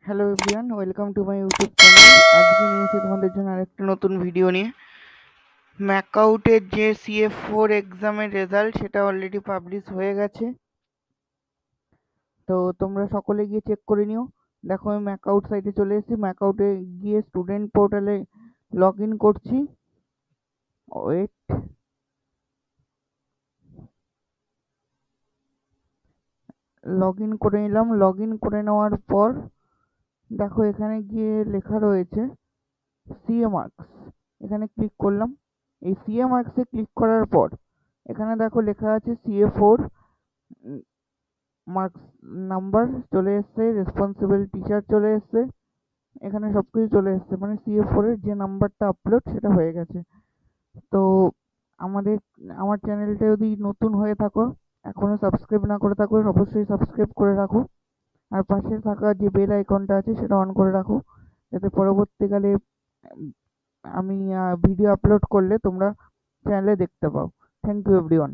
Hello everyone, welcome to my YouTube channel. আজকে নিয়েছি তোমাদের জন্য আরেকটা নতুন ভিডিও নিয়ে। ম্যাকআউটের যে CF4 এক্সামের রেজাল্ট সেটা অলরেডি পাবলিশ হয়ে গেছে, তো তোমরা সকলে গিয়ে চেক করে নিও। দেখো আমি ম্যাকআউট সাইটে চলে এসেছি। ম্যাকআউটে গিয়ে স্টুডেন্ট পোর্টালে লগ ইন করছি। ওয়েট, লগ ইন করে নিলাম। লগ ইন করে নেওয়ার পর দেখো এখানে গিয়ে লেখা রয়েছে সিএ মার্কস, এখানে ক্লিক করলাম। এই সিএ মার্কসে ক্লিক করার পর এখানে দেখো লেখা আছে CA4 মার্কস নাম্বার চলে এসছে, রেসপন্সিবল টিচার চলে এসছে, এখানে সবকিছু চলে এসছে, মানে CA4 এর যে নাম্বারটা আপলোড সেটা হয়ে গেছে। তো আমাদের আমার চ্যানেলটা যদি নতুন হয়ে থাকো, এখনো সাবস্ক্রাইব না করে থাকো, অবশ্যই সাবস্ক্রাইব করে রাখো। আর পাশে থাকা যে বেল আইকনটা আছে সেটা অন করে রাখো, যাতে পরবর্তীকালে আমি ভিডিও আপলোড করলে তোমরা চ্যানেলে দেখতে পাও। Thank you everyone.